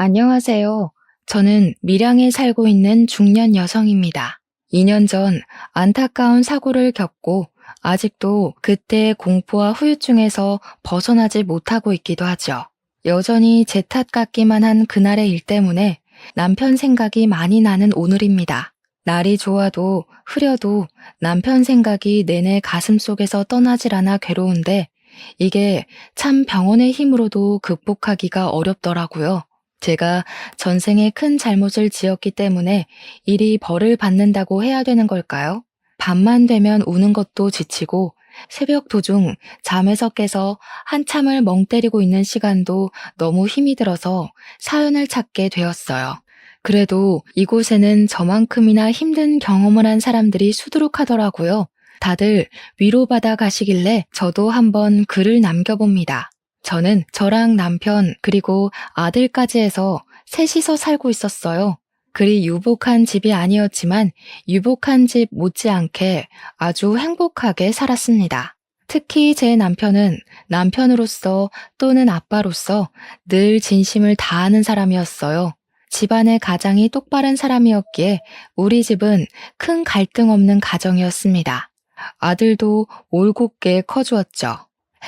안녕하세요. 저는 밀양에 살고 있는 중년 여성입니다. 2년 전 안타까운 사고를 겪고 아직도 그때의 공포와 후유증에서 벗어나지 못하고 있기도 하죠. 여전히 제 탓 같기만 한 그날의 일 때문에 남편 생각이 많이 나는 오늘입니다. 날이 좋아도 흐려도 남편 생각이 내내 가슴속에서 떠나질 않아 괴로운데 이게 참 병원의 힘으로도 극복하기가 어렵더라고요. 제가 전생에 큰 잘못을 지었기 때문에 일이 벌을 받는다고 해야 되는 걸까요? 밤만 되면 우는 것도 지치고 새벽 도중 잠에서 깨서 한참을 멍 때리고 있는 시간도 너무 힘이 들어서 사연을 찾게 되었어요. 그래도 이곳에는 저만큼이나 힘든 경험을 한 사람들이 수두룩하더라고요. 다들 위로받아 가시길래 저도 한번 글을 남겨봅니다. 저는 저랑 남편 그리고 아들까지 해서 셋이서 살고 있었어요. 그리 유복한 집이 아니었지만 유복한 집 못지않게 아주 행복하게 살았습니다. 특히 제 남편은 남편으로서 또는 아빠로서 늘 진심을 다하는 사람이었어요. 집안의 가장이 똑바른 사람이었기에 우리 집은 큰 갈등 없는 가정이었습니다. 아들도 올곧게 커주었죠.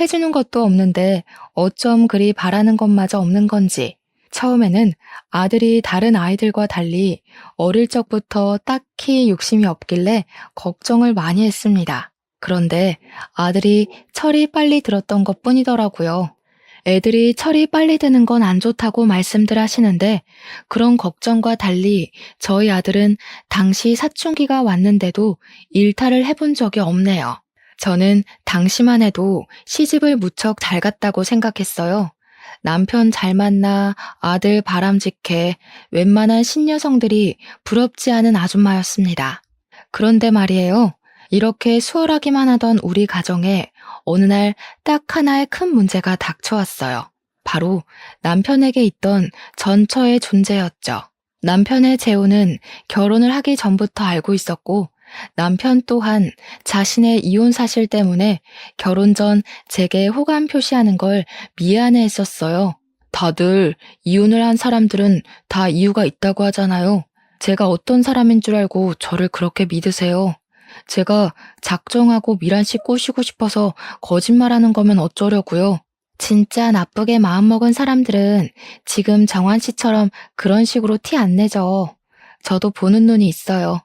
해주는 것도 없는데 어쩜 그리 바라는 것마저 없는 건지 처음에는 아들이 다른 아이들과 달리 어릴 적부터 딱히 욕심이 없길래 걱정을 많이 했습니다. 그런데 아들이 철이 빨리 들었던 것 뿐이더라고요. 애들이 철이 빨리 드는 건 안 좋다고 말씀들 하시는데 그런 걱정과 달리 저희 아들은 당시 사춘기가 왔는데도 일탈을 해본 적이 없네요. 저는 당시만 해도 시집을 무척 잘 갔다고 생각했어요. 남편 잘 만나 아들 바람직해 웬만한 신여성들이 부럽지 않은 아줌마였습니다. 그런데 말이에요. 이렇게 수월하기만 하던 우리 가정에 어느 날 딱 하나의 큰 문제가 닥쳐왔어요. 바로 남편에게 있던 전처의 존재였죠. 남편의 재혼은 결혼을 하기 전부터 알고 있었고 남편 또한 자신의 이혼 사실 때문에 결혼 전 제게 호감 표시하는 걸 미안해 했었어요. 다들 이혼을 한 사람들은 다 이유가 있다고 하잖아요. 제가 어떤 사람인 줄 알고 저를 그렇게 믿으세요. 제가 작정하고 미란 씨 꼬시고 싶어서 거짓말하는 거면 어쩌려고요. 진짜 나쁘게 마음먹은 사람들은 지금 정환 씨처럼 그런 식으로 티 안 내죠. 저도 보는 눈이 있어요.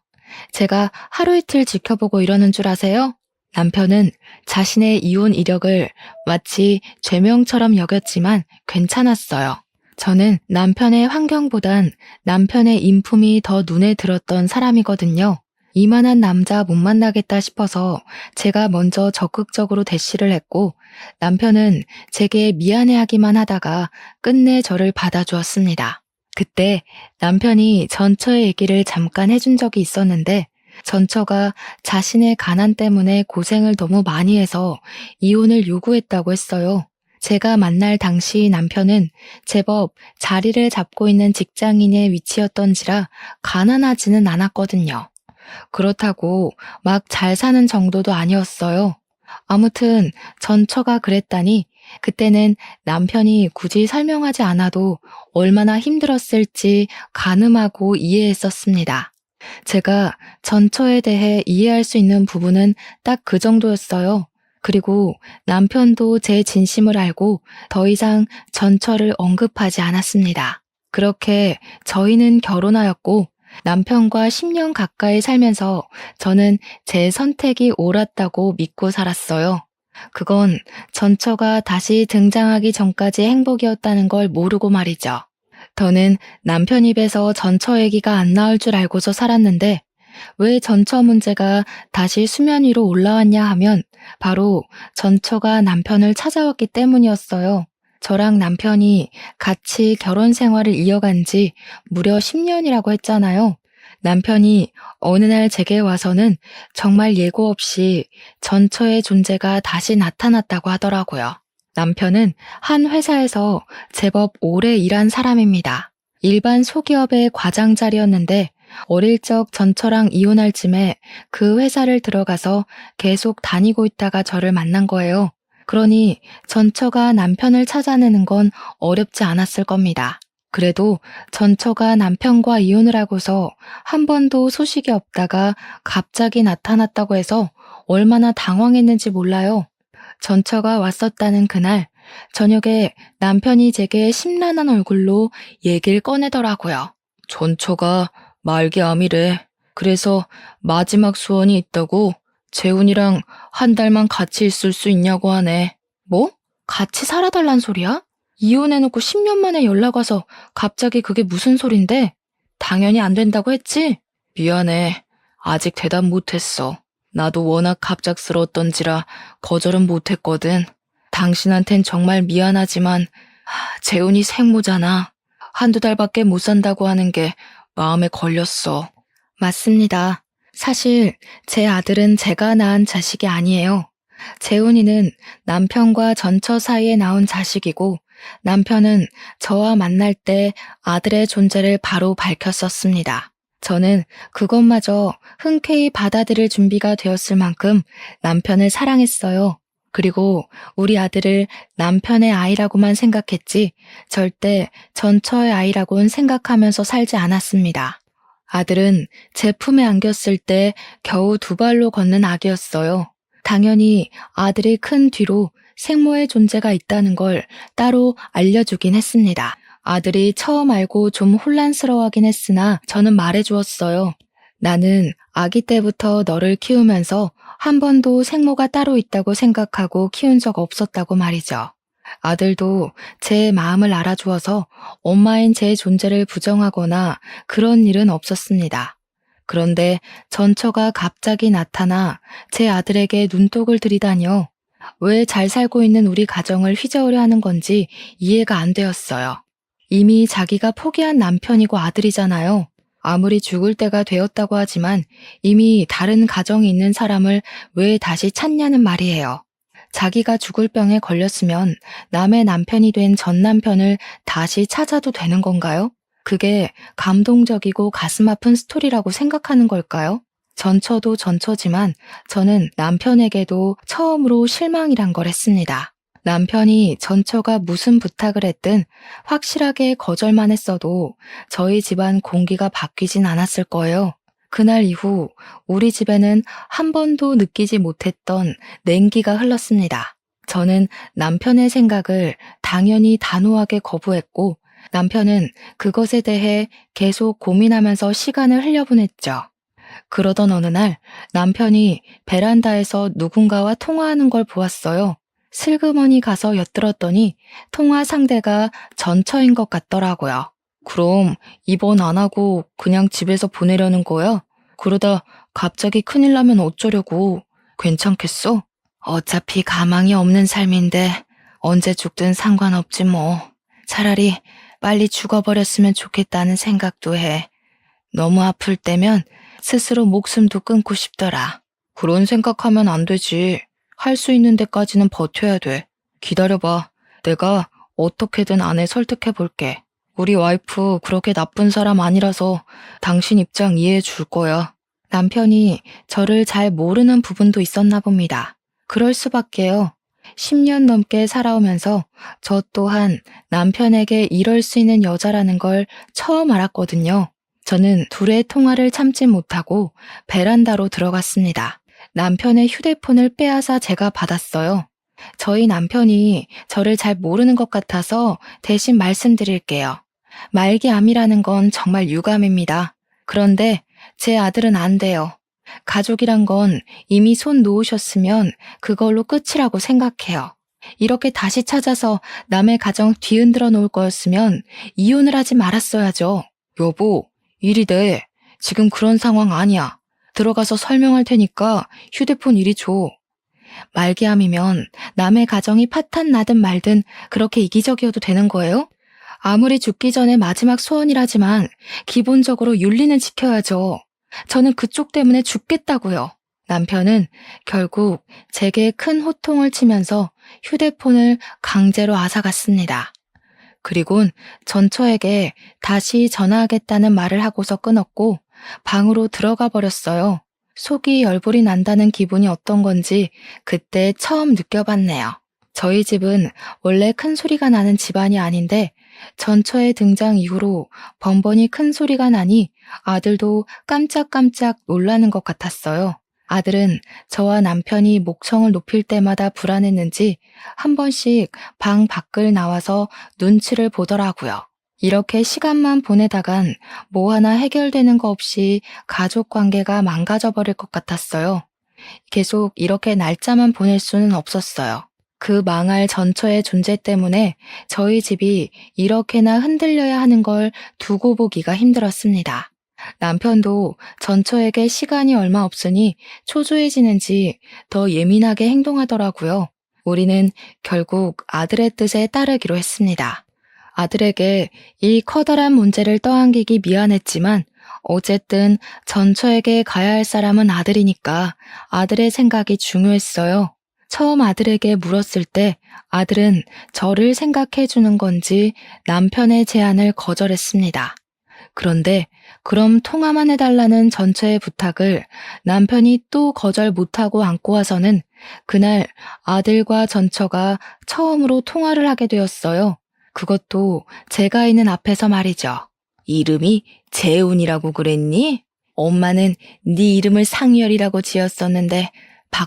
제가 하루 이틀 지켜보고 이러는 줄 아세요? 남편은 자신의 이혼 이력을 마치 죄명처럼 여겼지만 괜찮았어요. 저는 남편의 환경보단 남편의 인품이 더 눈에 들었던 사람이거든요. 이만한 남자 못 만나겠다 싶어서 제가 먼저 적극적으로 대시를 했고 남편은 제게 미안해하기만 하다가 끝내 저를 받아주었습니다. 그때 남편이 전처의 얘기를 잠깐 해준 적이 있었는데 전처가 자신의 가난 때문에 고생을 너무 많이 해서 이혼을 요구했다고 했어요. 제가 만날 당시 남편은 제법 자리를 잡고 있는 직장인의 위치였던지라 가난하지는 않았거든요. 그렇다고 막 잘 사는 정도도 아니었어요. 아무튼 전처가 그랬다니 그때는 남편이 굳이 설명하지 않아도 얼마나 힘들었을지 가늠하고 이해했었습니다. 제가 전처에 대해 이해할 수 있는 부분은 딱 그 정도였어요. 그리고 남편도 제 진심을 알고 더 이상 전처를 언급하지 않았습니다. 그렇게 저희는 결혼하였고 남편과 10년 가까이 살면서 저는 제 선택이 옳았다고 믿고 살았어요. 그건 전처가 다시 등장하기 전까지 행복이었다는 걸 모르고 말이죠. 더는 남편 입에서 전처 얘기가 안 나올 줄 알고서 살았는데 왜 전처 문제가 다시 수면 위로 올라왔냐 하면 바로 전처가 남편을 찾아왔기 때문이었어요. 저랑 남편이 같이 결혼 생활을 이어간 지 무려 10년이라고 했잖아요. 남편이 어느 날 제게 와서는 정말 예고 없이 전처의 존재가 다시 나타났다고 하더라고요. 남편은 한 회사에서 제법 오래 일한 사람입니다. 일반 소기업의 과장 자리였는데 어릴 적 전처랑 이혼할 쯤에 그 회사를 들어가서 계속 다니고 있다가 저를 만난 거예요. 그러니 전처가 남편을 찾아내는 건 어렵지 않았을 겁니다. 그래도 전처가 남편과 이혼을 하고서 한 번도 소식이 없다가 갑자기 나타났다고 해서 얼마나 당황했는지 몰라요. 전처가 왔었다는 그날 저녁에 남편이 제게 심란한 얼굴로 얘기를 꺼내더라고요. 전처가 말기암이래. 그래서 마지막 소원이 있다고 재훈이랑 한 달만 같이 있을 수 있냐고 하네. 뭐? 같이 살아달란 소리야? 이혼해놓고 10년 만에 연락 와서 갑자기 그게 무슨 소린데? 당연히 안 된다고 했지? 미안해. 아직 대답 못했어. 나도 워낙 갑작스러웠던지라 거절은 못했거든. 당신한텐 정말 미안하지만 재훈이 생모잖아. 한두 달밖에 못 산다고 하는 게 마음에 걸렸어. 맞습니다. 사실 제 아들은 제가 낳은 자식이 아니에요. 재훈이는 남편과 전처 사이에 나온 자식이고 남편은 저와 만날 때 아들의 존재를 바로 밝혔었습니다. 저는 그것마저 흔쾌히 받아들일 준비가 되었을 만큼 남편을 사랑했어요. 그리고 우리 아들을 남편의 아이라고만 생각했지 절대 전처의 아이라고는 생각하면서 살지 않았습니다. 아들은 제 품에 안겼을 때 겨우 2발로 걷는 아기였어요. 당연히 아들이 큰 뒤로 생모의 존재가 있다는 걸 따로 알려주긴 했습니다. 아들이 처음 알고 좀 혼란스러워하긴 했으나 저는 말해주었어요. 나는 아기 때부터 너를 키우면서 한 번도 생모가 따로 있다고 생각하고 키운 적 없었다고 말이죠. 아들도 제 마음을 알아주어서 엄마인 제 존재를 부정하거나 그런 일은 없었습니다. 그런데 전처가 갑자기 나타나 제 아들에게 눈독을 들이다니요. 왜 잘 살고 있는 우리 가정을 휘저으려 하는 건지 이해가 안 되었어요. 이미 자기가 포기한 남편이고 아들이잖아요. 아무리 죽을 때가 되었다고 하지만 이미 다른 가정이 있는 사람을 왜 다시 찾냐는 말이에요. 자기가 죽을 병에 걸렸으면 남의 남편이 된 전 남편을 다시 찾아도 되는 건가요? 그게 감동적이고 가슴 아픈 스토리라고 생각하는 걸까요? 전처도 전처지만 저는 남편에게도 처음으로 실망이란 걸 했습니다. 남편이 전처가 무슨 부탁을 했든 확실하게 거절만 했어도 저희 집안 공기가 바뀌진 않았을 거예요. 그날 이후 우리 집에는 한 번도 느끼지 못했던 냉기가 흘렀습니다. 저는 남편의 생각을 당연히 단호하게 거부했고 남편은 그것에 대해 계속 고민하면서 시간을 흘려보냈죠. 그러던 어느 날 남편이 베란다에서 누군가와 통화하는 걸 보았어요. 슬그머니 가서 엿들었더니 통화 상대가 전처인 것 같더라고요. 그럼 입원 안 하고 그냥 집에서 보내려는 거야? 그러다 갑자기 큰일 나면 어쩌려고? 괜찮겠어? 어차피 가망이 없는 삶인데 언제 죽든 상관없지 뭐. 차라리 빨리 죽어버렸으면 좋겠다는 생각도 해. 너무 아플 때면 스스로 목숨도 끊고 싶더라. 그런 생각하면 안 되지. 할 수 있는 데까지는 버텨야 돼. 기다려봐. 내가 어떻게든 아내 설득해 볼게. 우리 와이프 그렇게 나쁜 사람 아니라서 당신 입장 이해해 줄 거야. 남편이 저를 잘 모르는 부분도 있었나 봅니다. 그럴 수밖에요. 10년 넘게 살아오면서 저 또한 남편에게 이럴 수 있는 여자라는 걸 처음 알았거든요. 저는 둘의 통화를 참지 못하고 베란다로 들어갔습니다. 남편의 휴대폰을 빼앗아 제가 받았어요. 저희 남편이 저를 잘 모르는 것 같아서 대신 말씀드릴게요. 말기암이라는 건 정말 유감입니다. 그런데 제 아들은 안 돼요. 가족이란 건 이미 손 놓으셨으면 그걸로 끝이라고 생각해요. 이렇게 다시 찾아서 남의 가정 뒤흔들어 놓을 거였으면 이혼을 하지 말았어야죠. 여보, 이리 내. 지금 그런 상황 아니야. 들어가서 설명할 테니까 휴대폰 이리 줘. 말기암이면 남의 가정이 파탄 나든 말든 그렇게 이기적이어도 되는 거예요? 아무리 죽기 전에 마지막 소원이라지만 기본적으로 윤리는 지켜야죠. 저는 그쪽 때문에 죽겠다고요. 남편은 결국 제게 큰 호통을 치면서 휴대폰을 강제로 앗아갔습니다. 그리곤 전처에게 다시 전화하겠다는 말을 하고서 끊었고 방으로 들어가 버렸어요. 속이 열불이 난다는 기분이 어떤 건지 그때 처음 느껴봤네요. 저희 집은 원래 큰 소리가 나는 집안이 아닌데 전처의 등장 이후로 번번이 큰 소리가 나니 아들도 깜짝깜짝 놀라는 것 같았어요. 아들은 저와 남편이 목청을 높일 때마다 불안했는지 한 번씩 방 밖을 나와서 눈치를 보더라고요. 이렇게 시간만 보내다간 뭐 하나 해결되는 거 없이 가족 관계가 망가져 버릴 것 같았어요. 계속 이렇게 날짜만 보낼 수는 없었어요. 그 망할 전처의 존재 때문에 저희 집이 이렇게나 흔들려야 하는 걸 두고 보기가 힘들었습니다. 남편도 전처에게 시간이 얼마 없으니 초조해지는지 더 예민하게 행동하더라고요. 우리는 결국 아들의 뜻에 따르기로 했습니다. 아들에게 이 커다란 문제를 떠안기기 미안했지만 어쨌든 전처에게 가야 할 사람은 아들이니까 아들의 생각이 중요했어요. 처음 아들에게 물었을 때 아들은 저를 생각해 주는 건지 남편의 제안을 거절했습니다. 그런데 그럼 통화만 해달라는 전처의 부탁을 남편이 또 거절 못하고 안고 와서는 그날 아들과 전처가 처음으로 통화를 하게 되었어요. 그것도 제가 있는 앞에서 말이죠. 이름이 재훈이라고 그랬니? 엄마는 네 이름을 상열이라고 지었었는데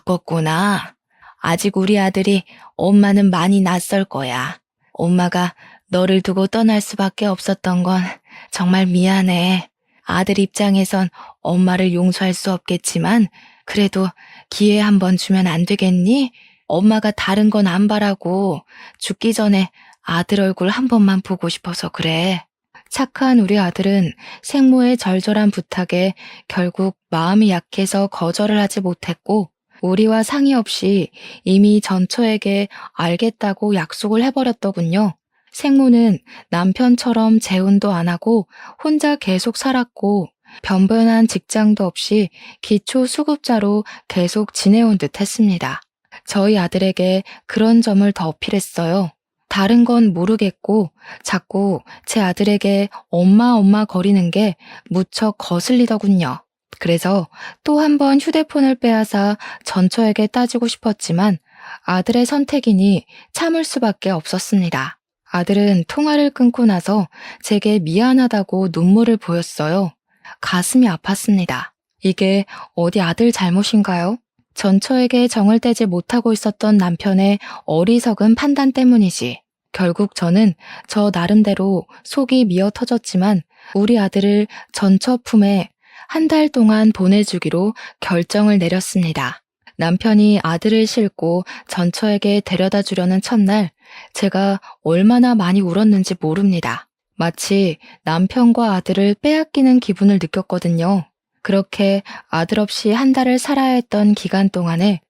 바꿨구나. 아직 우리 아들이 엄마는 많이 낯설 거야. 엄마가 너를 두고 떠날 수밖에 없었던 건 정말 미안해. 아들 입장에선 엄마를 용서할 수 없겠지만 그래도 기회 한번 주면 안 되겠니? 엄마가 다른 건 안 바라고 죽기 전에 아들 얼굴 한 번만 보고 싶어서 그래. 착한 우리 아들은 생모의 절절한 부탁에 결국 마음이 약해서 거절을 하지 못했고 우리와 상의 없이 이미 전처에게 알겠다고 약속을 해버렸더군요. 생모는 남편처럼 재혼도 안 하고 혼자 계속 살았고 변변한 직장도 없이 기초 수급자로 계속 지내온 듯 했습니다. 저희 아들에게 그런 점을 더 어필했어요. 다른 건 모르겠고 자꾸 제 아들에게 엄마 거리는 게 무척 거슬리더군요. 그래서 또 한 번 휴대폰을 빼앗아 전처에게 따지고 싶었지만 아들의 선택이니 참을 수밖에 없었습니다. 아들은 통화를 끊고 나서 제게 미안하다고 눈물을 보였어요. 가슴이 아팠습니다. 이게 어디 아들 잘못인가요? 전처에게 정을 떼지 못하고 있었던 남편의 어리석은 판단 때문이지. 결국 저는 저 나름대로 속이 미어 터졌지만 우리 아들을 전처 품에 한 달 동안 보내주기로 결정을 내렸습니다. 남편이 아들을 싣고 전처에게 데려다 주려는 첫날 제가 얼마나 많이 울었는지 모릅니다. 마치 남편과 아들을 빼앗기는 기분을 느꼈거든요. 그렇게 아들 없이 한 달을 살아야 했던 기간 동안에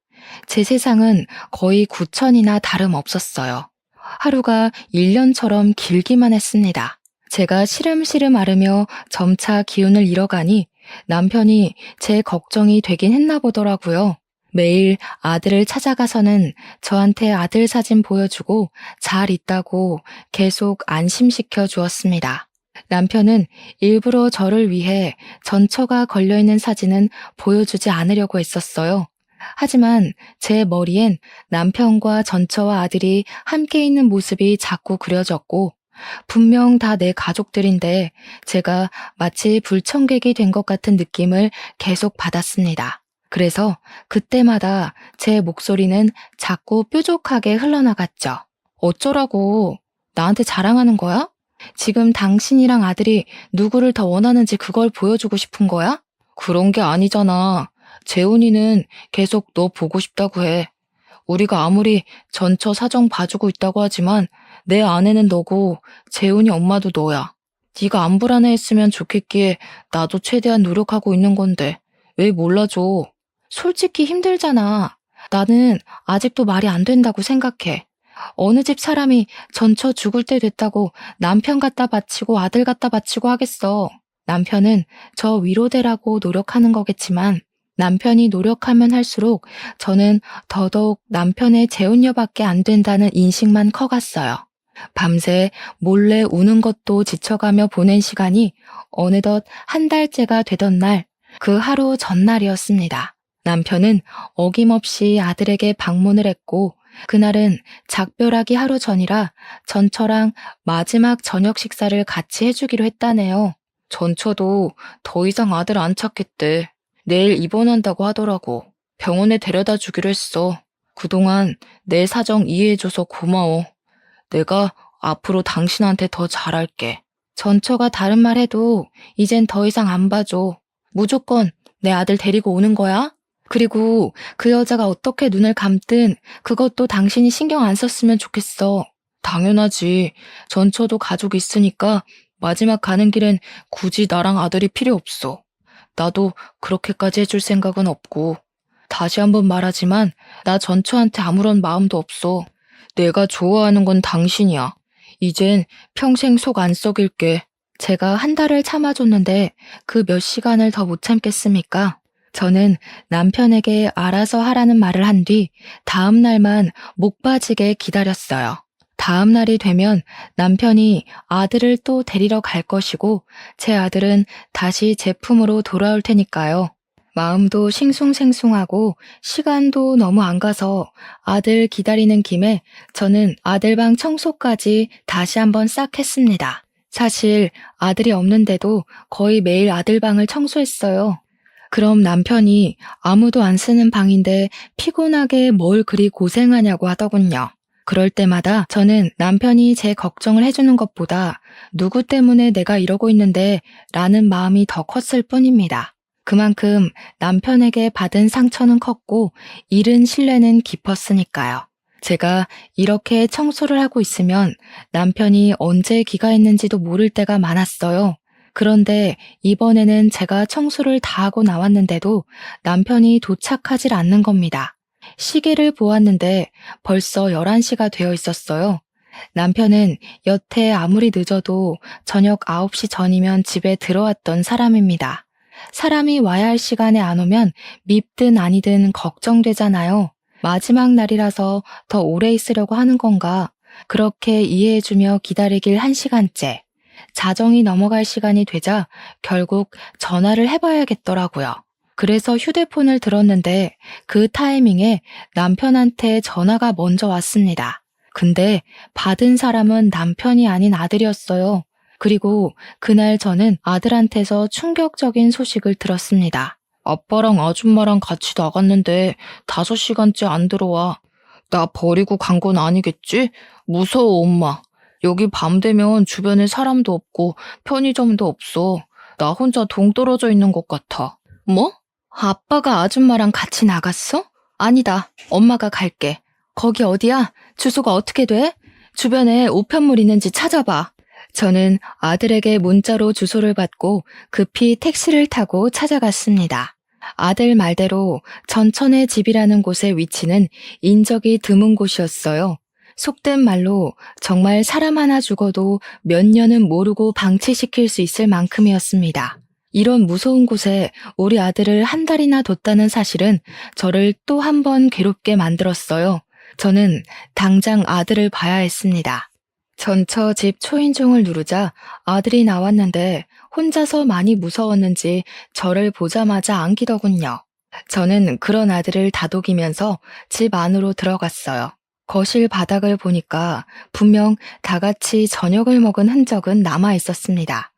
제 세상은 거의 구천이나 다름없었어요. 하루가 1년처럼 길기만 했습니다. 제가 시름시름 앓으며 점차 기운을 잃어가니 남편이 제 걱정이 되긴 했나 보더라고요. 매일 아들을 찾아가서는 저한테 아들 사진 보여주고 잘 있다고 계속 안심시켜 주었습니다. 남편은 일부러 저를 위해 전처가 걸려있는 사진은 보여주지 않으려고 했었어요. 하지만 제 머리엔 남편과 전처와 아들이 함께 있는 모습이 자꾸 그려졌고 분명 다 내 가족들인데 제가 마치 불청객이 된 것 같은 느낌을 계속 받았습니다. 그래서 그때마다 제 목소리는 자꾸 뾰족하게 흘러나갔죠. 어쩌라고? 나한테 자랑하는 거야? 지금 당신이랑 아들이 누구를 더 원하는지 그걸 보여주고 싶은 거야? 그런 게 아니잖아. 재훈이는 계속 너 보고 싶다고 해. 우리가 아무리 전처 사정 봐주고 있다고 하지만 내 아내는 너고 재훈이 엄마도 너야. 네가 안 불안해했으면 좋겠기에 나도 최대한 노력하고 있는 건데 왜 몰라줘. 솔직히 힘들잖아. 나는 아직도 말이 안 된다고 생각해. 어느 집 사람이 전처 죽을 때 됐다고 남편 갖다 바치고 아들 갖다 바치고 하겠어. 남편은 저 위로되라고 노력하는 거겠지만 남편이 노력하면 할수록 저는 더더욱 남편의 재혼녀밖에 안 된다는 인식만 커갔어요. 밤새 몰래 우는 것도 지쳐가며 보낸 시간이 어느덧 한 달째가 되던 날, 그 하루 전날이었습니다. 남편은 어김없이 아들에게 방문을 했고 그날은 작별하기 하루 전이라 전처랑 마지막 저녁 식사를 같이 해주기로 했다네요. 전처도 더 이상 아들 안 찾겠대. 내일 입원한다고 하더라고. 병원에 데려다 주기로 했어. 그동안 내 사정 이해해줘서 고마워. 내가 앞으로 당신한테 더 잘할게. 전처가 다른 말 해도 이젠 더 이상 안 봐줘. 무조건 내 아들 데리고 오는 거야? 그리고 그 여자가 어떻게 눈을 감든 그것도 당신이 신경 안 썼으면 좋겠어. 당연하지. 전처도 가족 있으니까 마지막 가는 길엔 굳이 나랑 아들이 필요 없어. 나도 그렇게까지 해줄 생각은 없고. 다시 한번 말하지만 나 전처한테 아무런 마음도 없어. 내가 좋아하는 건 당신이야. 이젠 평생 속 안 썩일게. 제가 한 달을 참아줬는데 그 몇 시간을 더 못 참겠습니까? 저는 남편에게 알아서 하라는 말을 한 뒤 다음 날만 목 빠지게 기다렸어요. 다음 날이 되면 남편이 아들을 또 데리러 갈 것이고 제 아들은 다시 제 품으로 돌아올 테니까요. 마음도 싱숭생숭하고 시간도 너무 안 가서 아들 기다리는 김에 저는 아들 방 청소까지 다시 한번 싹 했습니다. 사실 아들이 없는데도 거의 매일 아들 방을 청소했어요. 그럼 남편이 아무도 안 쓰는 방인데 피곤하게 뭘 그리 고생하냐고 하더군요. 그럴 때마다 저는 남편이 제 걱정을 해주는 것보다 누구 때문에 내가 이러고 있는데 라는 마음이 더 컸을 뿐입니다. 그만큼 남편에게 받은 상처는 컸고 잃은 신뢰는 깊었으니까요. 제가 이렇게 청소를 하고 있으면 남편이 언제 귀가했는지도 모를 때가 많았어요. 그런데 이번에는 제가 청소를 다 하고 나왔는데도 남편이 도착하질 않는 겁니다. 시계를 보았는데 벌써 11시가 되어 있었어요. 남편은 여태 아무리 늦어도 저녁 9시 전이면 집에 들어왔던 사람입니다. 사람이 와야 할 시간에 안 오면 밉든 아니든 걱정되잖아요. 마지막 날이라서 더 오래 있으려고 하는 건가? 그렇게 이해해주며 기다리길 1시간째. 자정이 넘어갈 시간이 되자 결국 전화를 해봐야겠더라고요. 그래서 휴대폰을 들었는데 그 타이밍에 남편한테 전화가 먼저 왔습니다. 근데 받은 사람은 남편이 아닌 아들이었어요. 그리고 그날 저는 아들한테서 충격적인 소식을 들었습니다. 아빠랑 아줌마랑 같이 나갔는데 5시간째 안 들어와. 나 버리고 간 건 아니겠지? 무서워, 엄마. 여기 밤 되면 주변에 사람도 없고 편의점도 없어. 나 혼자 동떨어져 있는 것 같아. 뭐? 아빠가 아줌마랑 같이 나갔어? 아니다. 엄마가 갈게. 거기 어디야? 주소가 어떻게 돼? 주변에 우편물 있는지 찾아봐. 저는 아들에게 문자로 주소를 받고 급히 택시를 타고 찾아갔습니다. 아들 말대로 전천의 집이라는 곳의 위치는 인적이 드문 곳이었어요. 속된 말로 정말 사람 하나 죽어도 몇 년은 모르고 방치시킬 수 있을 만큼이었습니다. 이런 무서운 곳에 우리 아들을 한 달이나 뒀다는 사실은 저를 또 한 번 괴롭게 만들었어요. 저는 당장 아들을 봐야 했습니다. 전처 집 초인종을 누르자 아들이 나왔는데 혼자서 많이 무서웠는지 저를 보자마자 안기더군요. 저는 그런 아들을 다독이면서 집 안으로 들어갔어요. 거실 바닥을 보니까 분명 다 같이 저녁을 먹은 흔적은 남아 있었습니다.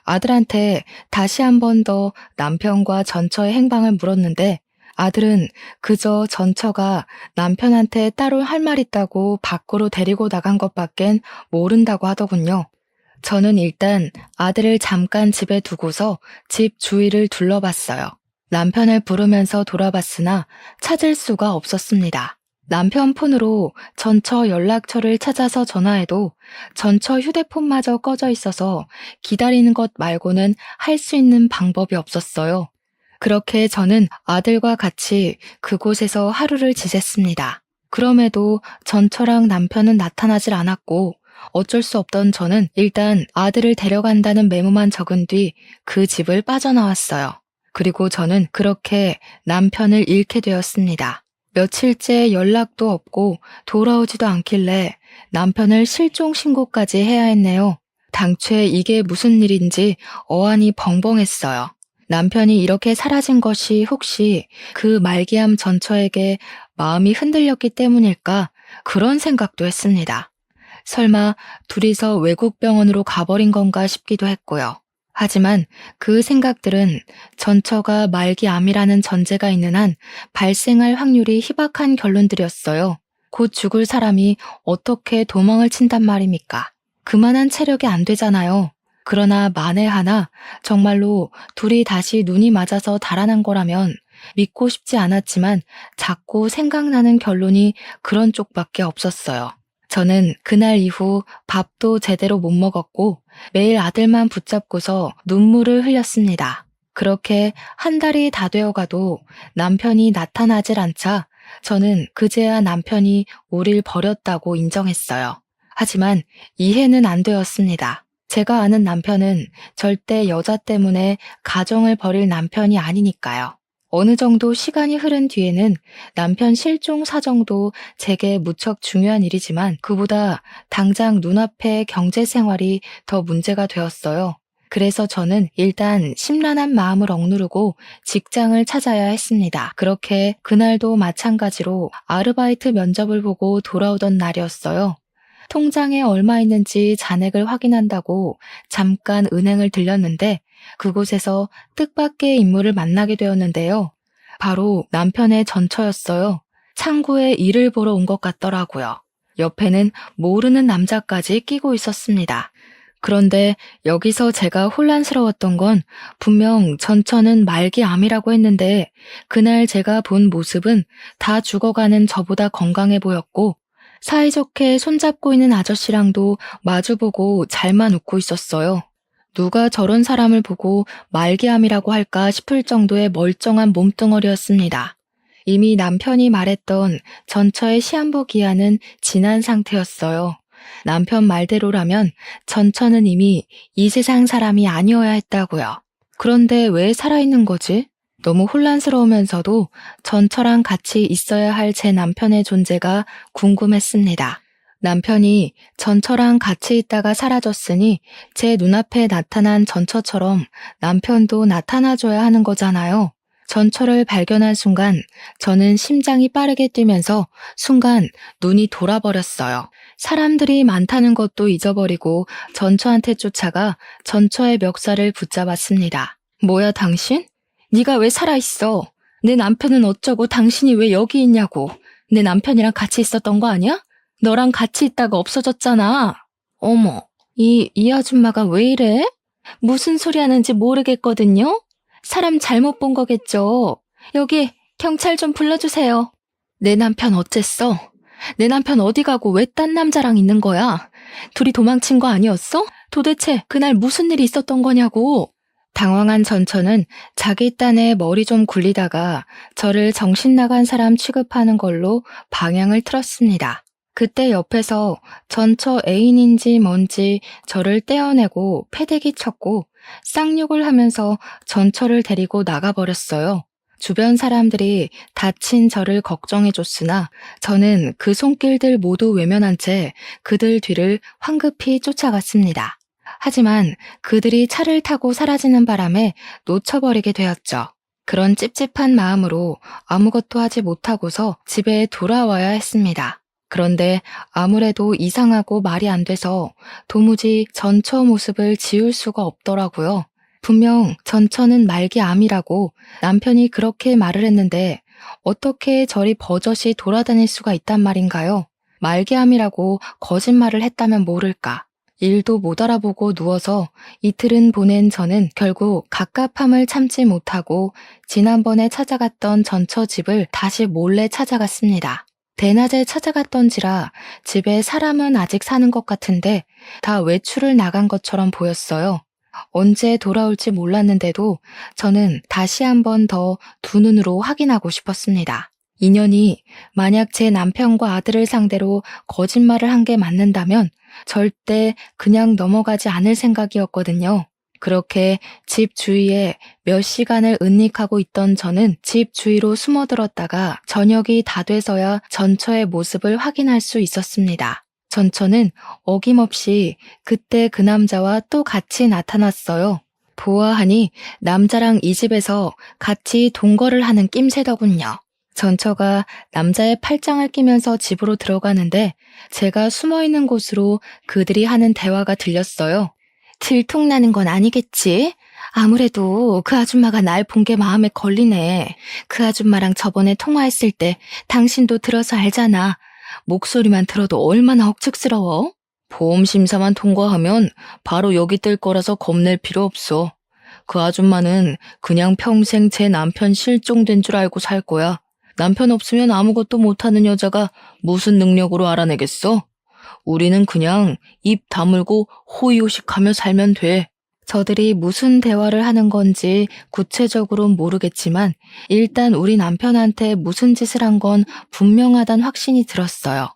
아들한테 다시 한 번 더 남편과 전처의 행방을 물었는데 아들은 그저 전처가 남편한테 따로 할 말 있다고 밖으로 데리고 나간 것밖엔 모른다고 하더군요. 저는 일단 아들을 잠깐 집에 두고서 집 주위를 둘러봤어요. 남편을 부르면서 돌아봤으나 찾을 수가 없었습니다. 남편 폰으로 전처 연락처를 찾아서 전화해도 전처 휴대폰마저 꺼져 있어서 기다리는 것 말고는 할 수 있는 방법이 없었어요. 그렇게 저는 아들과 같이 그곳에서 하루를 지냈습니다. 그럼에도 전처랑 남편은 나타나질 않았고 어쩔 수 없던 저는 일단 아들을 데려간다는 메모만 적은 뒤 그 집을 빠져나왔어요. 그리고 저는 그렇게 남편을 잃게 되었습니다. 며칠째 연락도 없고 돌아오지도 않길래 남편을 실종 신고까지 해야 했네요. 당최 이게 무슨 일인지 어안이 벙벙했어요. 남편이 이렇게 사라진 것이 혹시 그 말기암 전처에게 마음이 흔들렸기 때문일까 그런 생각도 했습니다. 설마 둘이서 외국 병원으로 가버린 건가 싶기도 했고요. 하지만 그 생각들은 전처가 말기암이라는 전제가 있는 한 발생할 확률이 희박한 결론들이었어요. 곧 죽을 사람이 어떻게 도망을 친단 말입니까? 그만한 체력이 안 되잖아요. 그러나 만에 하나 정말로 둘이 다시 눈이 맞아서 달아난 거라면 믿고 싶지 않았지만 자꾸 생각나는 결론이 그런 쪽밖에 없었어요. 저는 그날 이후 밥도 제대로 못 먹었고 매일 아들만 붙잡고서 눈물을 흘렸습니다. 그렇게 한 달이 다 되어가도 남편이 나타나질 않자 저는 그제야 남편이 우릴 버렸다고 인정했어요. 하지만 이해는 안 되었습니다. 제가 아는 남편은 절대 여자 때문에 가정을 버릴 남편이 아니니까요. 어느 정도 시간이 흐른 뒤에는 남편 실종 사정도 제게 무척 중요한 일이지만 그보다 당장 눈앞의 경제 생활이 더 문제가 되었어요. 그래서 저는 일단 심란한 마음을 억누르고 직장을 찾아야 했습니다. 그렇게 그날도 마찬가지로 아르바이트 면접을 보고 돌아오던 날이었어요. 통장에 얼마 있는지 잔액을 확인한다고 잠깐 은행을 들렸는데 그곳에서 뜻밖의 인물을 만나게 되었는데요. 바로 남편의 전처였어요. 창구에 일을 보러 온 것 같더라고요. 옆에는 모르는 남자까지 끼고 있었습니다. 그런데 여기서 제가 혼란스러웠던 건 분명 전처는 말기암이라고 했는데 그날 제가 본 모습은 다 죽어가는 저보다 건강해 보였고 사이좋게 손잡고 있는 아저씨랑도 마주보고 잘만 웃고 있었어요. 누가 저런 사람을 보고 말기암이라고 할까 싶을 정도의 멀쩡한 몸뚱어리였습니다. 이미 남편이 말했던 전처의 시한부 기한은 지난 상태였어요. 남편 말대로라면 전처는 이미 이 세상 사람이 아니어야 했다고요. 그런데 왜 살아있는 거지? 너무 혼란스러우면서도 전처랑 같이 있어야 할 제 남편의 존재가 궁금했습니다. 남편이 전처랑 같이 있다가 사라졌으니 제 눈앞에 나타난 전처처럼 남편도 나타나줘야 하는 거잖아요. 전처를 발견한 순간 저는 심장이 빠르게 뛰면서 순간 눈이 돌아버렸어요. 사람들이 많다는 것도 잊어버리고 전처한테 쫓아가 전처의 멱살을 붙잡았습니다. 뭐야 당신? 네가 왜 살아있어? 내 남편은 어쩌고 당신이 왜 여기 있냐고. 내 남편이랑 같이 있었던 거 아니야? 너랑 같이 있다가 없어졌잖아. 어머, 이 아줌마가 왜 이래? 무슨 소리 하는지 모르겠거든요? 사람 잘못 본 거겠죠. 여기 경찰 좀 불러주세요. 내 남편 어쨌어? 내 남편 어디 가고 왜 딴 남자랑 있는 거야? 둘이 도망친 거 아니었어? 도대체 그날 무슨 일이 있었던 거냐고. 당황한 전처는 자기 딴에 머리 좀 굴리다가 저를 정신 나간 사람 취급하는 걸로 방향을 틀었습니다. 그때 옆에서 전처 애인인지 뭔지 저를 떼어내고 패대기 쳤고 쌍욕을 하면서 전처를 데리고 나가버렸어요. 주변 사람들이 다친 저를 걱정해줬으나 저는 그 손길들 모두 외면한 채 그들 뒤를 황급히 쫓아갔습니다. 하지만 그들이 차를 타고 사라지는 바람에 놓쳐버리게 되었죠. 그런 찝찝한 마음으로 아무것도 하지 못하고서 집에 돌아와야 했습니다. 그런데 아무래도 이상하고 말이 안 돼서 도무지 전처 모습을 지울 수가 없더라고요. 분명 전처는 말기암이라고 남편이 그렇게 말을 했는데 어떻게 저리 버젓이 돌아다닐 수가 있단 말인가요? 말기암이라고 거짓말을 했다면 모를까. 일도 못 알아보고 누워서 이틀은 보낸 저는 결국 갑갑함을 참지 못하고 지난번에 찾아갔던 전처 집을 다시 몰래 찾아갔습니다. 대낮에 찾아갔던지라 집에 사람은 아직 사는 것 같은데 다 외출을 나간 것처럼 보였어요. 언제 돌아올지 몰랐는데도 저는 다시 한 번 더 두 눈으로 확인하고 싶었습니다. 인연이 만약 제 남편과 아들을 상대로 거짓말을 한 게 맞는다면 절대 그냥 넘어가지 않을 생각이었거든요. 그렇게 집 주위에 몇 시간을 은닉하고 있던 저는 집 주위로 숨어들었다가 저녁이 다 돼서야 전처의 모습을 확인할 수 있었습니다. 전처는 어김없이 그때 그 남자와 또 같이 나타났어요. 보아하니 남자랑 이 집에서 같이 동거를 하는 낌새더군요. 전처가 남자의 팔짱을 끼면서 집으로 들어가는데 제가 숨어 있는 곳으로 그들이 하는 대화가 들렸어요. 들통나는 건 아니겠지? 아무래도 그 아줌마가 날 본 게 마음에 걸리네. 그 아줌마랑 저번에 통화했을 때 당신도 들어서 알잖아. 목소리만 들어도 얼마나 억측스러워? 보험 심사만 통과하면 바로 여기 뜰 거라서 겁낼 필요 없어. 그 아줌마는 그냥 평생 제 남편 실종된 줄 알고 살 거야. 남편 없으면 아무것도 못하는 여자가 무슨 능력으로 알아내겠어? 우리는 그냥 입 다물고 호의호식하며 살면 돼. 저들이 무슨 대화를 하는 건지 구체적으로는 모르겠지만 일단 우리 남편한테 무슨 짓을 한 건 분명하단 확신이 들었어요.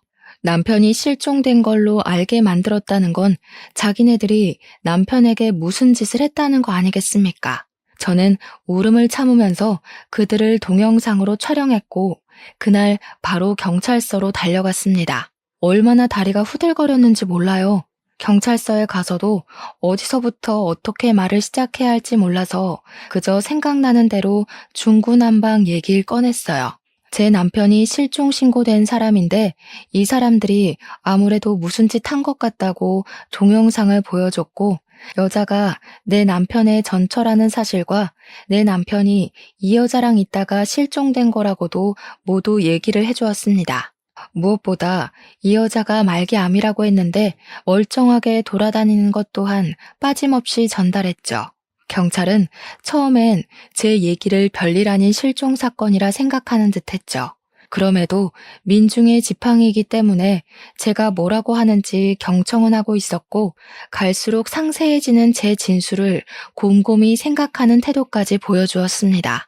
남편이 실종된 걸로 알게 만들었다는 건 자기네들이 남편에게 무슨 짓을 했다는 거 아니겠습니까? 저는 울음을 참으면서 그들을 동영상으로 촬영했고 그날 바로 경찰서로 달려갔습니다. 얼마나 다리가 후들거렸는지 몰라요. 경찰서에 가서도 어디서부터 어떻게 말을 시작해야 할지 몰라서 그저 생각나는 대로 중구난방 얘기를 꺼냈어요. 제 남편이 실종 신고된 사람인데 이 사람들이 아무래도 무슨 짓 한 것 같다고 동영상을 보여줬고 여자가 내 남편의 전처라는 사실과 내 남편이 이 여자랑 있다가 실종된 거라고도 모두 얘기를 해주었습니다. 무엇보다 이 여자가 말기암이라고 했는데 멀쩡하게 돌아다니는 것 또한 빠짐없이 전달했죠. 경찰은 처음엔 제 얘기를 별일 아닌 실종 사건이라 생각하는 듯 했죠. 그럼에도 민중의 지팡이이기 때문에 제가 뭐라고 하는지 경청은 하고 있었고 갈수록 상세해지는 제 진술을 곰곰이 생각하는 태도까지 보여주었습니다.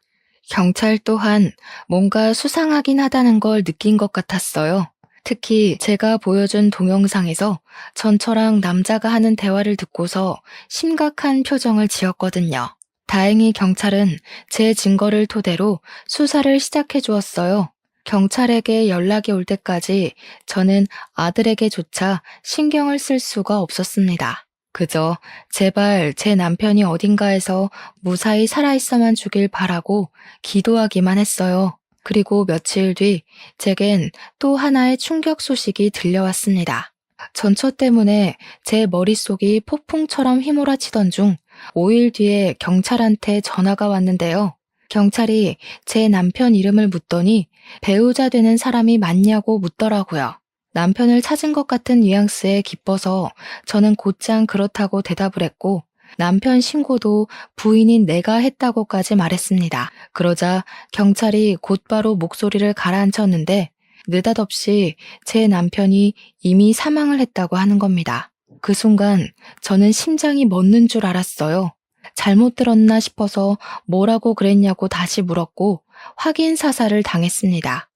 경찰 또한 뭔가 수상하긴 하다는 걸 느낀 것 같았어요. 특히 제가 보여준 동영상에서 전처랑 남자가 하는 대화를 듣고서 심각한 표정을 지었거든요. 다행히 경찰은 제 증거를 토대로 수사를 시작해 주었어요. 경찰에게 연락이 올 때까지 저는 아들에게조차 신경을 쓸 수가 없었습니다. 그저 제발 제 남편이 어딘가에서 무사히 살아있어만 주길 바라고 기도하기만 했어요. 그리고 며칠 뒤 제겐 또 하나의 충격 소식이 들려왔습니다. 전처 때문에 제 머릿속이 폭풍처럼 휘몰아치던 중 5일 뒤에 경찰한테 전화가 왔는데요. 경찰이 제 남편 이름을 묻더니 배우자 되는 사람이 맞냐고 묻더라고요. 남편을 찾은 것 같은 뉘앙스에 기뻐서 저는 곧장 그렇다고 대답을 했고 남편 신고도 부인인 내가 했다고까지 말했습니다. 그러자 경찰이 곧바로 목소리를 가라앉혔는데 느닷없이 제 남편이 이미 사망을 했다고 하는 겁니다. 그 순간 저는 심장이 멎는 줄 알았어요. 잘못 들었나 싶어서 뭐라고 그랬냐고 다시 물었고 확인 사살을 당했습니다.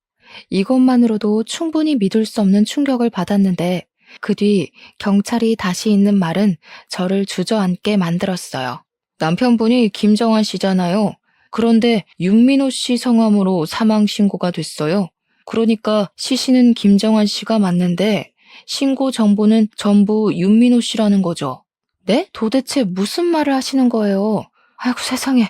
이것만으로도 충분히 믿을 수 없는 충격을 받았는데 그 뒤 경찰이 다시 있는 말은 저를 주저앉게 만들었어요. 남편분이 김정환 씨잖아요. 그런데 윤민호 씨 성함으로 사망 신고가 됐어요. 그러니까 시신은 김정환 씨가 맞는데 신고 정보는 전부 윤민호 씨라는 거죠. 네? 도대체 무슨 말을 하시는 거예요? 아이고 세상에,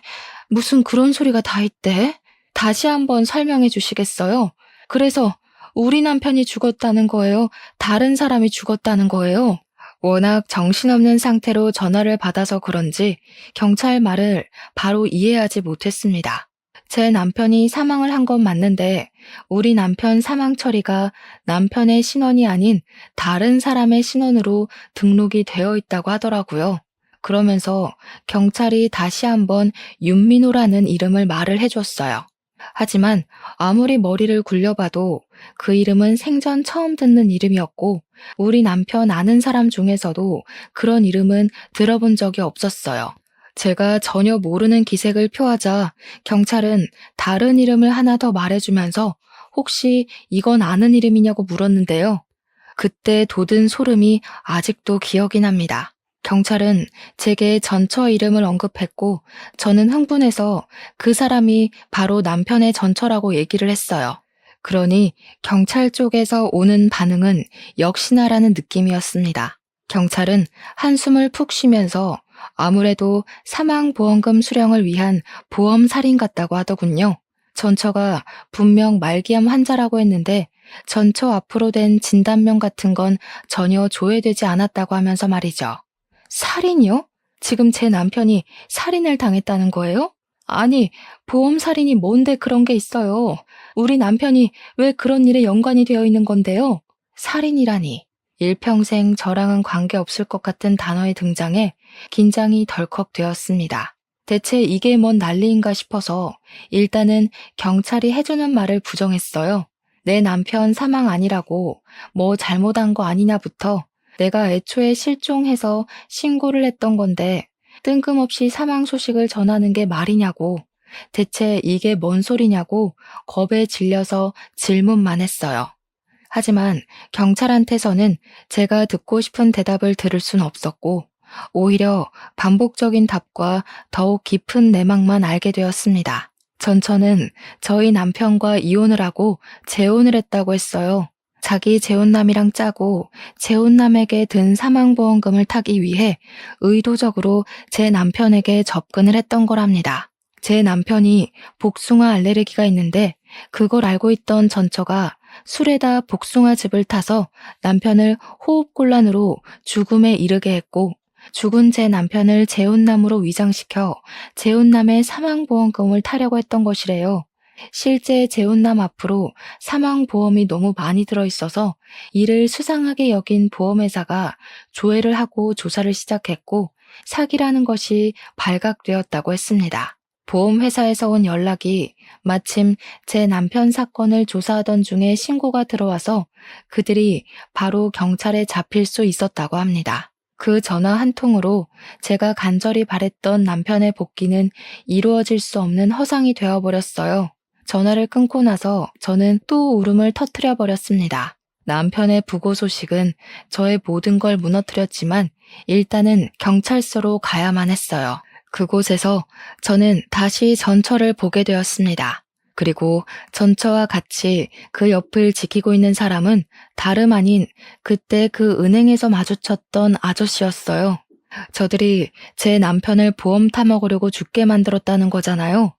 무슨 그런 소리가 다 있대? 다시 한번 설명해 주시겠어요? 그래서 우리 남편이 죽었다는 거예요? 다른 사람이 죽었다는 거예요? 워낙 정신없는 상태로 전화를 받아서 그런지 경찰 말을 바로 이해하지 못했습니다. 제 남편이 사망을 한 건 맞는데 우리 남편 사망 처리가 남편의 신원이 아닌 다른 사람의 신원으로 등록이 되어 있다고 하더라고요. 그러면서 경찰이 다시 한번 윤민호라는 이름을 말을 해줬어요. 하지만 아무리 머리를 굴려봐도 그 이름은 생전 처음 듣는 이름이었고 우리 남편 아는 사람 중에서도 그런 이름은 들어본 적이 없었어요. 제가 전혀 모르는 기색을 표하자 경찰은 다른 이름을 하나 더 말해주면서 혹시 이건 아는 이름이냐고 물었는데요. 그때 돋은 소름이 아직도 기억이 납니다. 경찰은 제게 전처 이름을 언급했고 저는 흥분해서 그 사람이 바로 남편의 전처라고 얘기를 했어요. 그러니 경찰 쪽에서 오는 반응은 역시나라는 느낌이었습니다. 경찰은 한숨을 푹 쉬면서 아무래도 사망보험금 수령을 위한 보험살인 같다고 하더군요. 전처가 분명 말기암 환자라고 했는데 전처 앞으로 된 진단명 같은 건 전혀 조회되지 않았다고 하면서 말이죠. 살인이요? 지금 제 남편이 살인을 당했다는 거예요? 아니, 보험살인이 뭔데 그런 게 있어요. 우리 남편이 왜 그런 일에 연관이 되어 있는 건데요? 살인이라니. 일평생 저랑은 관계없을 것 같은 단어의 등장에 긴장이 덜컥 되었습니다. 대체 이게 뭔 난리인가 싶어서 일단은 경찰이 해주는 말을 부정했어요. 내 남편 사망 아니라고 뭐 잘못한 거 아니냐부터 내가 애초에 실종해서 신고를 했던 건데 뜬금없이 사망 소식을 전하는 게 말이냐고, 대체 이게 뭔 소리냐고 겁에 질려서 질문만 했어요. 하지만 경찰한테서는 제가 듣고 싶은 대답을 들을 순 없었고 오히려 반복적인 답과 더욱 깊은 내막만 알게 되었습니다. 전처는 저희 남편과 이혼을 하고 재혼을 했다고 했어요. 자기 재혼남이랑 짜고 재혼남에게 든 사망보험금을 타기 위해 의도적으로 제 남편에게 접근을 했던 거랍니다. 제 남편이 복숭아 알레르기가 있는데 그걸 알고 있던 전처가 술에다 복숭아즙을 타서 남편을 호흡곤란으로 죽음에 이르게 했고 죽은 제 남편을 재혼남으로 위장시켜 재혼남의 사망보험금을 타려고 했던 것이래요. 실제 재혼남 앞으로 사망보험이 너무 많이 들어있어서 이를 수상하게 여긴 보험회사가 조회를 하고 조사를 시작했고 사기라는 것이 발각되었다고 했습니다. 보험회사에서 온 연락이 마침 제 남편 사건을 조사하던 중에 신고가 들어와서 그들이 바로 경찰에 잡힐 수 있었다고 합니다. 그 전화 한 통으로 제가 간절히 바랬던 남편의 복귀는 이루어질 수 없는 허상이 되어버렸어요. 전화를 끊고 나서 저는 또 울음을 터뜨려 버렸습니다. 남편의 부고 소식은 저의 모든 걸 무너뜨렸지만 일단은 경찰서로 가야만 했어요. 그곳에서 저는 다시 전처를 보게 되었습니다. 그리고 전처와 같이 그 옆을 지키고 있는 사람은 다름 아닌 그때 그 은행에서 마주쳤던 아저씨였어요. 저들이 제 남편을 보험 타먹으려고 죽게 만들었다는 거잖아요.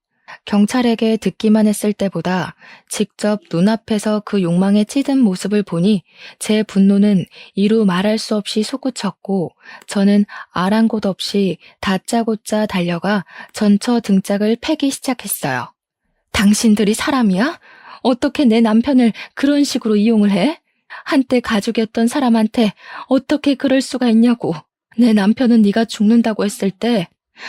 경찰에게 듣기만 했을 때보다 직접 눈앞에서 그 욕망에 찌든 모습을 보니 제 분노는 이루 말할 수 없이 솟구쳤고 저는 아랑곳 없이 다짜고짜 달려가 전처 등짝을 패기 시작했어요. 당신들이 사람이야? 어떻게 내 남편을 그런 식으로 이용을 해? 한때 가족이었던 사람한테 어떻게 그럴 수가 있냐고. 내 남편은 네가 죽는다고 했을 때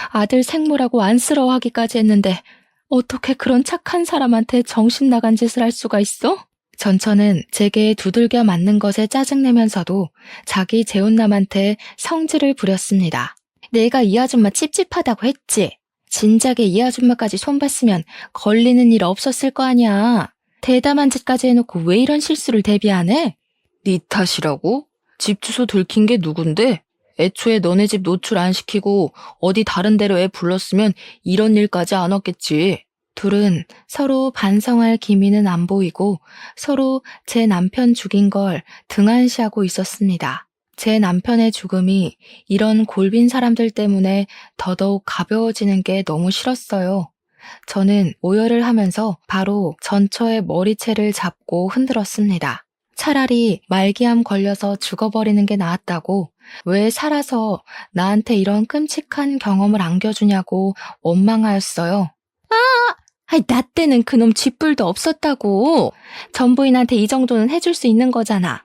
아들 생모라고 안쓰러워하기까지 했는데 어떻게 그런 착한 사람한테 정신 나간 짓을 할 수가 있어? 전처는 제게 두들겨 맞는 것에 짜증내면서도 자기 재혼남한테 성질을 부렸습니다. 내가 이 아줌마 찝찝하다고 했지. 진작에 이 아줌마까지 손봤으면 걸리는 일 없었을 거 아니야. 대담한 짓까지 해놓고 왜 이런 실수를 대비 안 해? 네 탓이라고? 집 주소 들킨 게 누군데? 애초에 너네 집 노출 안 시키고 어디 다른 데로 애 불렀으면 이런 일까지 안 왔겠지. 둘은 서로 반성할 기미는 안 보이고 서로 제 남편 죽인 걸 등한시하고 있었습니다. 제 남편의 죽음이 이런 골빈 사람들 때문에 더더욱 가벼워지는 게 너무 싫었어요. 저는 오열을 하면서 바로 전처의 머리채를 잡고 흔들었습니다. 차라리 말기암 걸려서 죽어버리는 게 나았다고, 왜 살아서 나한테 이런 끔찍한 경험을 안겨주냐고 원망하였어요. 나 때는 그놈 쥐뿔도 없었다고. 전부인한테 이 정도는 해줄 수 있는 거잖아.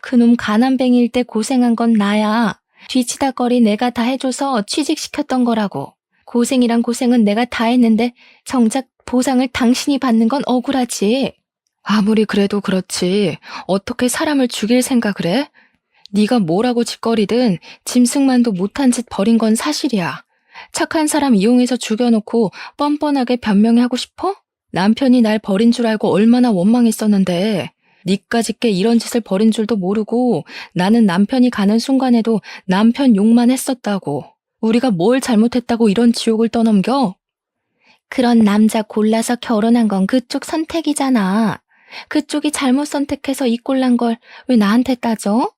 그놈 가난뱅이일 때 고생한 건 나야. 뒤치다거리 내가 다 해줘서 취직시켰던 거라고. 고생이란 고생은 내가 다 했는데 정작 보상을 당신이 받는 건 억울하지. 아무리 그래도 그렇지. 어떻게 사람을 죽일 생각을 해? 네가 뭐라고 짓거리든 짐승만도 못한 짓 벌인 건 사실이야. 착한 사람 이용해서 죽여놓고 뻔뻔하게 변명하고 싶어? 남편이 날 버린 줄 알고 얼마나 원망했었는데 니까짓게 이런 짓을 벌인 줄도 모르고 나는 남편이 가는 순간에도 남편 욕만 했었다고. 우리가 뭘 잘못했다고 이런 지옥을 떠넘겨? 그런 남자 골라서 결혼한 건 그쪽 선택이잖아. 그쪽이 잘못 선택해서 이 꼴난 걸 왜 나한테 따져?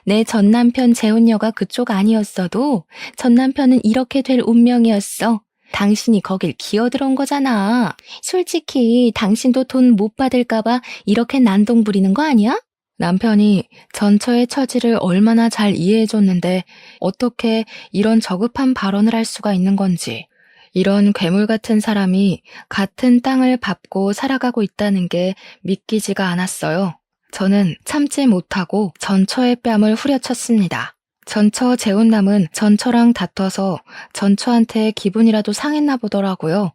내 전남편 재혼녀가 그쪽 아니었어도 전남편은 이렇게 될 운명이었어. 당신이 거길 기어들어온 거잖아. 솔직히 당신도 돈 못 받을까봐 이렇게 난동 부리는 거 아니야? 남편이 전처의 처지를 얼마나 잘 이해해줬는데 어떻게 이런 저급한 발언을 할 수가 있는 건지. 이런 괴물 같은 사람이 같은 땅을 밟고 살아가고 있다는 게 믿기지가 않았어요. 저는 참지 못하고 전처의 뺨을 후려쳤습니다. 전처 재혼남은 전처랑 다퉈서 전처한테 기분이라도 상했나 보더라고요.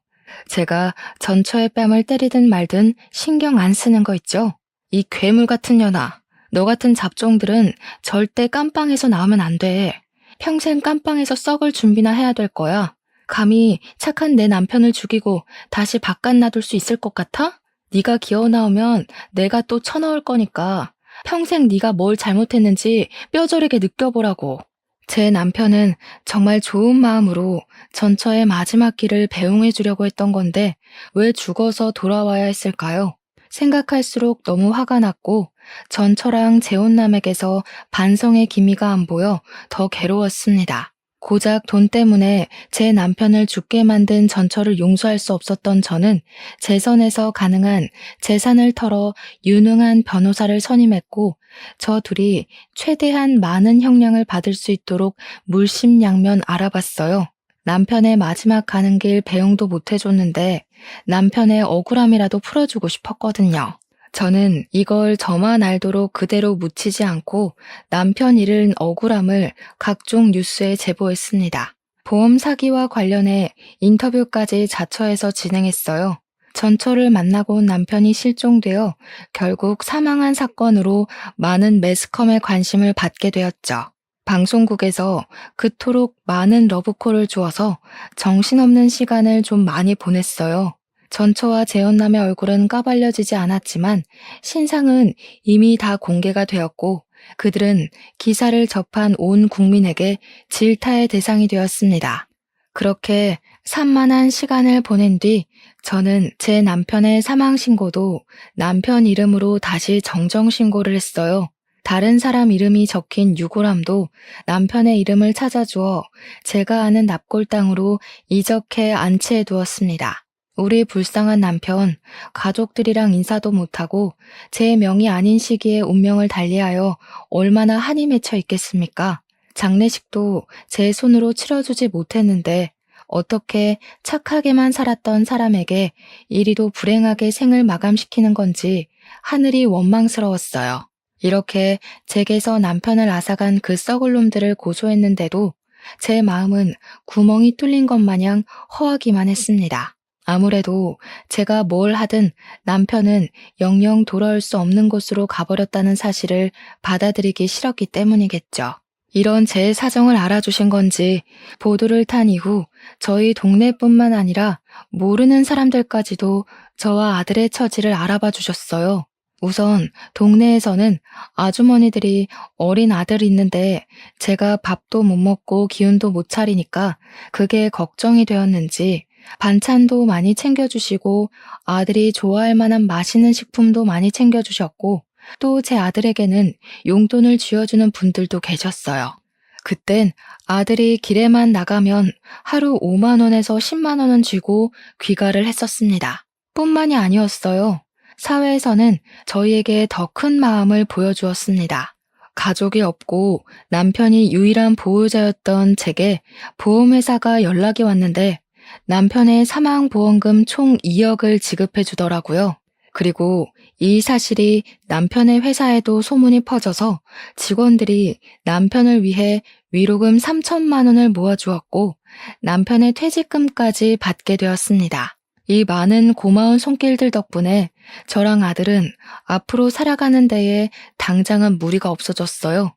제가 전처의 뺨을 때리든 말든 신경 안 쓰는 거 있죠? 이 괴물 같은 년아, 너 같은 잡종들은 절대 깜빵에서 나오면 안 돼. 평생 깜빵에서 썩을 준비나 해야 될 거야. 감히 착한 내 남편을 죽이고 다시 바깥 놔둘 수 있을 것 같아? 네가 기어 나오면 내가 또 쳐넣을 거니까 평생 네가 뭘 잘못했는지 뼈저리게 느껴보라고. 제 남편은 정말 좋은 마음으로 전처의 마지막 길을 배웅해 주려고 했던 건데 왜 죽어서 돌아와야 했을까요? 생각할수록 너무 화가 났고 전처랑 재혼남에게서 반성의 기미가 안 보여 더 괴로웠습니다. 고작 돈 때문에 제 남편을 죽게 만든 전처를 용서할 수 없었던 저는 제 선에서 가능한 재산을 털어 유능한 변호사를 선임했고 저 둘이 최대한 많은 형량을 받을 수 있도록 물심양면 알아봤어요. 남편의 마지막 가는 길 배웅도 못 해줬는데 남편의 억울함이라도 풀어주고 싶었거든요. 저는 이걸 저만 알도록 그대로 묻히지 않고 남편 잃은 억울함을 각종 뉴스에 제보했습니다. 보험 사기와 관련해 인터뷰까지 자처해서 진행했어요. 전처를 만나고 온 남편이 실종되어 결국 사망한 사건으로 많은 매스컴의 관심을 받게 되었죠. 방송국에서 그토록 많은 러브콜을 주어서 정신없는 시간을 좀 많이 보냈어요. 전처와 재혼남의 얼굴은 까발려지지 않았지만 신상은 이미 다 공개가 되었고 그들은 기사를 접한 온 국민에게 질타의 대상이 되었습니다. 그렇게 산만한 시간을 보낸 뒤 저는 제 남편의 사망 신고도 남편 이름으로 다시 정정 신고를 했어요. 다른 사람 이름이 적힌 유골함도 남편의 이름을 찾아주어 제가 아는 납골 땅으로 이적해 안치해 두었습니다. 우리 불쌍한 남편, 가족들이랑 인사도 못하고 제 명이 아닌 시기에 운명을 달리하여 얼마나 한이 맺혀 있겠습니까? 장례식도 제 손으로 치러주지 못했는데 어떻게 착하게만 살았던 사람에게 이리도 불행하게 생을 마감시키는 건지 하늘이 원망스러웠어요. 이렇게 제게서 남편을 앗아간 그 썩을 놈들을 고소했는데도 제 마음은 구멍이 뚫린 것 마냥 허하기만 했습니다. 아무래도 제가 뭘 하든 남편은 영영 돌아올 수 없는 곳으로 가버렸다는 사실을 받아들이기 싫었기 때문이겠죠. 이런 제 사정을 알아주신 건지 보도를 탄 이후 저희 동네뿐만 아니라 모르는 사람들까지도 저와 아들의 처지를 알아봐 주셨어요. 우선 동네에서는 아주머니들이 어린 아들 있는데 제가 밥도 못 먹고 기운도 못 차리니까 그게 걱정이 되었는지 반찬도 많이 챙겨주시고 아들이 좋아할 만한 맛있는 식품도 많이 챙겨주셨고 또 제 아들에게는 용돈을 쥐어주는 분들도 계셨어요. 그땐 아들이 길에만 나가면 하루 5만 원에서 10만 원은 쥐고 귀가를 했었습니다. 뿐만이 아니었어요. 사회에서는 저희에게 더 큰 마음을 보여주었습니다. 가족이 없고 남편이 유일한 보호자였던 제게 보험회사가 연락이 왔는데 남편의 사망보험금 총 2억을 지급해 주더라고요. 그리고 이 사실이 남편의 회사에도 소문이 퍼져서 직원들이 남편을 위해 위로금 3천만 원을 모아주었고 남편의 퇴직금까지 받게 되었습니다. 이 많은 고마운 손길들 덕분에 저랑 아들은 앞으로 살아가는 데에 당장은 무리가 없어졌어요.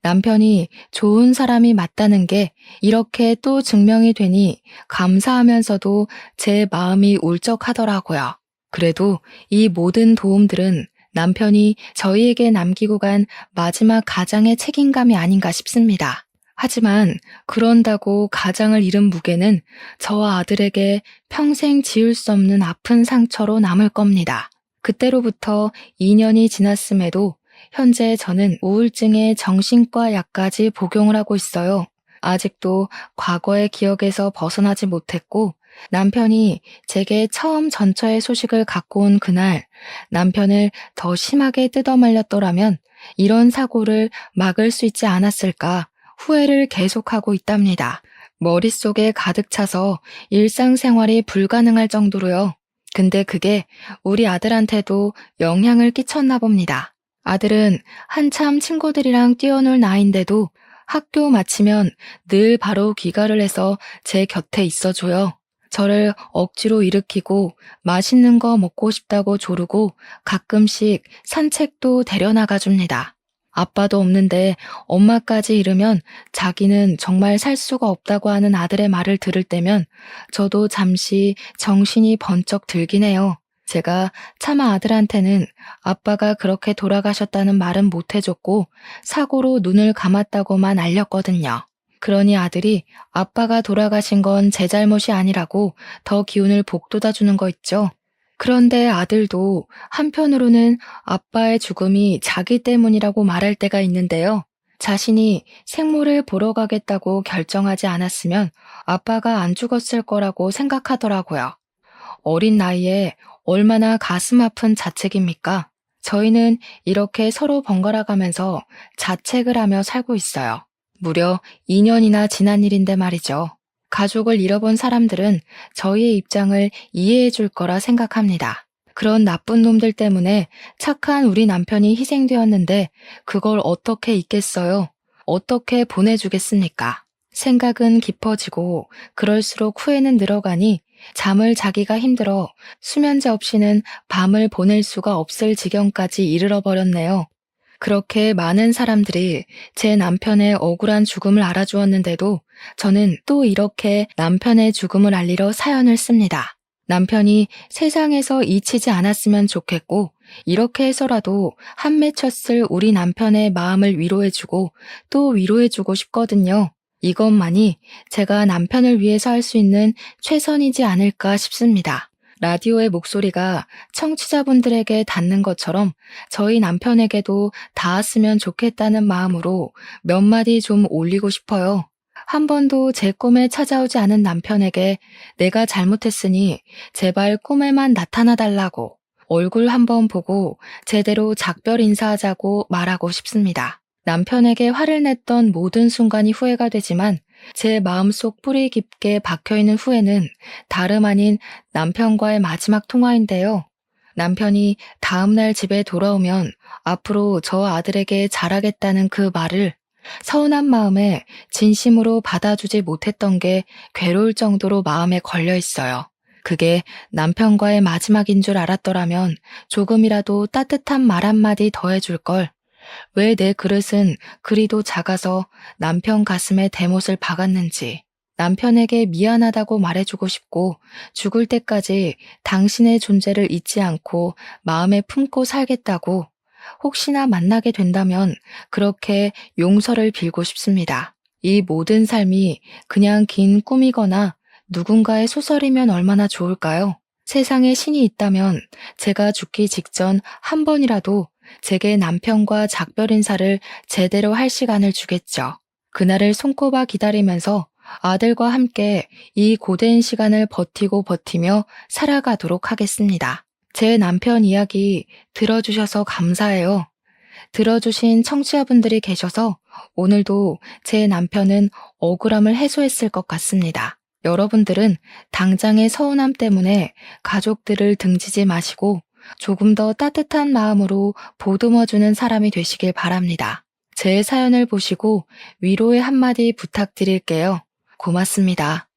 남편이 좋은 사람이 맞다는 게 이렇게 또 증명이 되니 감사하면서도 제 마음이 울적하더라고요. 그래도 이 모든 도움들은 남편이 저희에게 남기고 간 마지막 가장의 책임감이 아닌가 싶습니다. 하지만 그런다고 가장을 잃은 무게는 저와 아들에게 평생 지울 수 없는 아픈 상처로 남을 겁니다. 그때로부터 2년이 지났음에도 현재 저는 우울증의 정신과 약까지 복용을 하고 있어요. 아직도 과거의 기억에서 벗어나지 못했고 남편이 제게 처음 전처의 소식을 갖고 온 그날 남편을 더 심하게 뜯어말렸더라면 이런 사고를 막을 수 있지 않았을까 후회를 계속하고 있답니다. 머릿속에 가득 차서 일상생활이 불가능할 정도로요. 근데 그게 우리 아들한테도 영향을 끼쳤나 봅니다. 아들은 한참 친구들이랑 뛰어놀 나이인데도 학교 마치면 늘 바로 귀가를 해서 제 곁에 있어줘요. 저를 억지로 일으키고 맛있는 거 먹고 싶다고 조르고 가끔씩 산책도 데려나가 줍니다. 아빠도 없는데 엄마까지 이르면 자기는 정말 살 수가 없다고 하는 아들의 말을 들을 때면 저도 잠시 정신이 번쩍 들긴 해요. 제가 차마 아들한테는 아빠가 그렇게 돌아가셨다는 말은 못 해줬고 사고로 눈을 감았다고만 알렸거든요. 그러니 아들이 아빠가 돌아가신 건 제 잘못이 아니라고 더 기운을 북돋아 주는 거 있죠. 그런데 아들도 한편으로는 아빠의 죽음이 자기 때문이라고 말할 때가 있는데요. 자신이 생모를 보러 가겠다고 결정하지 않았으면 아빠가 안 죽었을 거라고 생각하더라고요. 어린 나이에 얼마나 가슴 아픈 자책입니까? 저희는 이렇게 서로 번갈아 가면서 자책을 하며 살고 있어요. 무려 2년이나 지난 일인데 말이죠. 가족을 잃어본 사람들은 저희의 입장을 이해해 줄 거라 생각합니다. 그런 나쁜 놈들 때문에 착한 우리 남편이 희생되었는데 그걸 어떻게 잊겠어요? 어떻게 보내주겠습니까? 생각은 깊어지고 그럴수록 후회는 늘어가니 잠을 자기가 힘들어 수면제 없이는 밤을 보낼 수가 없을 지경까지 이르러 버렸네요. 그렇게 많은 사람들이 제 남편의 억울한 죽음을 알아주었는데도 저는 또 이렇게 남편의 죽음을 알리러 사연을 씁니다. 남편이 세상에서 잊히지 않았으면 좋겠고 이렇게 해서라도 한 맺혔을 우리 남편의 마음을 위로해주고 또 위로해주고 싶거든요. 이것만이 제가 남편을 위해서 할 수 있는 최선이지 않을까 싶습니다. 라디오의 목소리가 청취자분들에게 닿는 것처럼 저희 남편에게도 닿았으면 좋겠다는 마음으로 몇 마디 좀 올리고 싶어요. 한 번도 제 꿈에 찾아오지 않은 남편에게 내가 잘못했으니 제발 꿈에만 나타나 달라고 얼굴 한번 보고 제대로 작별 인사하자고 말하고 싶습니다. 남편에게 화를 냈던 모든 순간이 후회가 되지만 제 마음속 뿌리 깊게 박혀있는 후회는 다름 아닌 남편과의 마지막 통화인데요. 남편이 다음날 집에 돌아오면 앞으로 저 아들에게 잘하겠다는 그 말을 서운한 마음에 진심으로 받아주지 못했던 게 괴로울 정도로 마음에 걸려 있어요. 그게 남편과의 마지막인 줄 알았더라면 조금이라도 따뜻한 말 한마디 더 해줄 걸. 왜 내 그릇은 그리도 작아서 남편 가슴에 대못을 박았는지 남편에게 미안하다고 말해주고 싶고 죽을 때까지 당신의 존재를 잊지 않고 마음에 품고 살겠다고 혹시나 만나게 된다면 그렇게 용서를 빌고 싶습니다. 이 모든 삶이 그냥 긴 꿈이거나 누군가의 소설이면 얼마나 좋을까요? 세상에 신이 있다면 제가 죽기 직전 한 번이라도 제게 남편과 작별 인사를 제대로 할 시간을 주겠죠. 그날을 손꼽아 기다리면서 아들과 함께 이 고된 시간을 버티고 버티며 살아가도록 하겠습니다. 제 남편 이야기 들어주셔서 감사해요. 들어주신 청취자분들이 계셔서 오늘도 제 남편은 억울함을 해소했을 것 같습니다. 여러분들은 당장의 서운함 때문에 가족들을 등지지 마시고 조금 더 따뜻한 마음으로 보듬어주는 사람이 되시길 바랍니다. 제 사연을 보시고 위로의 한마디 부탁드릴게요. 고맙습니다.